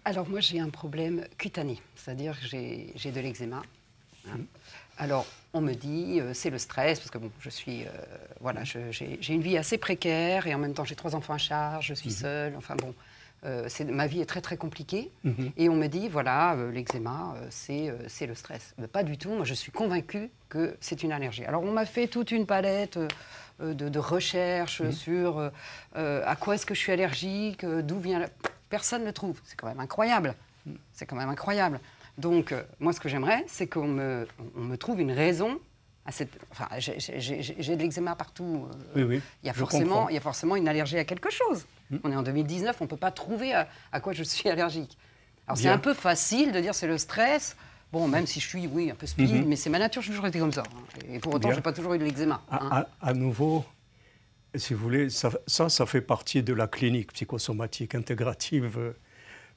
Alors moi j'ai un problème cutané, c'est-à-dire que j'ai de l'eczéma. Hein. Alors on me dit c'est le stress, parce que bon, je suis, voilà, j'ai une vie assez précaire et en même temps j'ai 3 enfants à charge, je suis seule, enfin bon, ma vie est très très compliquée. Et on me dit voilà, l'eczéma c'est le stress. Mais pas du tout, moi je suis convaincue que c'est une allergie. Alors on m'a fait toute une palette de recherches sur à quoi est-ce que je suis allergique, d'où vient... Personne ne trouve. C'est quand même incroyable. C'est quand même incroyable. Donc, moi, ce que j'aimerais, c'est qu'on me trouve une raison à cette... Enfin, j'ai de l'eczéma partout. Oui, il y a forcément une allergie à quelque chose. On est en 2019, on ne peut pas trouver à quoi je suis allergique. Alors, c'est un peu facile de dire c'est le stress. Bon, même si je suis, oui, un peu speed, mais c'est ma nature, j'ai toujours été comme ça. Hein. Et pour autant, je n'ai pas toujours eu de l'eczéma. Hein. À nouveau... Si vous voulez, ça fait partie de la clinique psychosomatique intégrative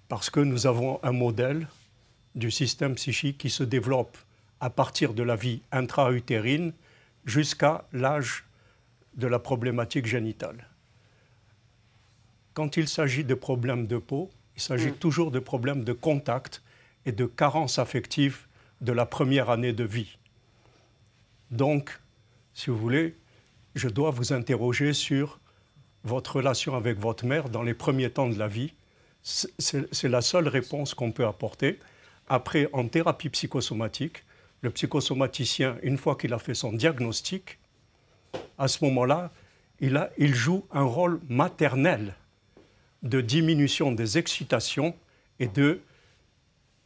parce que nous avons un modèle du système psychique qui se développe à partir de la vie intra-utérine jusqu'à l'âge de la problématique génitale. Quand il s'agit de problèmes de peau, il s'agit toujours de problèmes de contact et de carence affective de la première année de vie. Donc, si vous voulez, je dois vous interroger sur votre relation avec votre mère dans les premiers temps de la vie. C'est la seule réponse qu'on peut apporter. Après, en thérapie psychosomatique, le psychosomaticien, une fois qu'il a fait son diagnostic, à ce moment-là, il joue un rôle maternel de diminution des excitations et de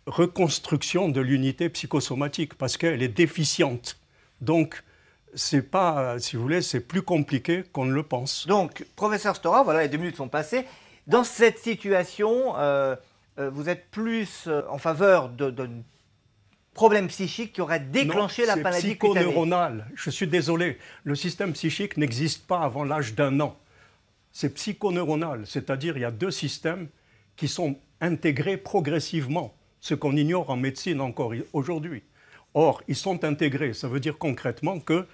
reconstruction de l'unité psychosomatique parce qu'elle est déficiente. Donc, c'est pas, si vous voulez, c'est plus compliqué qu'on ne le pense. Donc, professeur Stora, voilà, les 2 minutes sont passées. Dans cette situation, vous êtes plus en faveur d'un problème psychique qui aurait déclenché la maladie cutanée. C'est psychoneuronal. Je suis désolé, le système psychique n'existe pas avant l'âge d'1 an. C'est psychoneuronal, c'est-à-dire il y a 2 systèmes qui sont intégrés progressivement, ce qu'on ignore en médecine encore aujourd'hui. Or, ils sont intégrés. Ça veut dire concrètement que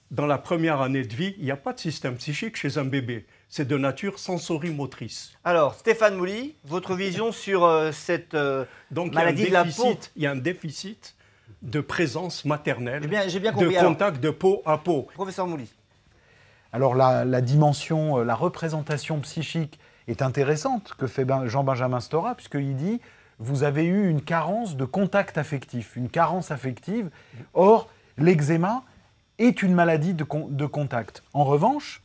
dans la première année de vie, il n'y a pas de système psychique chez un bébé. C'est de nature sensorimotrice. Alors, Stéphane Mouly, votre vision sur cette maladie de la peau? Il y a un déficit de présence maternelle, j'ai bien compris. De contact de peau à peau. Professeur Mouly. Alors, la dimension, la représentation psychique est intéressante que fait Jean-Benjamin Stora, puisqu'il dit... Vous avez eu une carence de contact affectif, une carence affective. Or, l'eczéma est une maladie de contact. En revanche,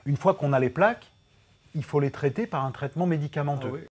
une fois qu'on a les plaques, il faut les traiter par un traitement médicamenteux.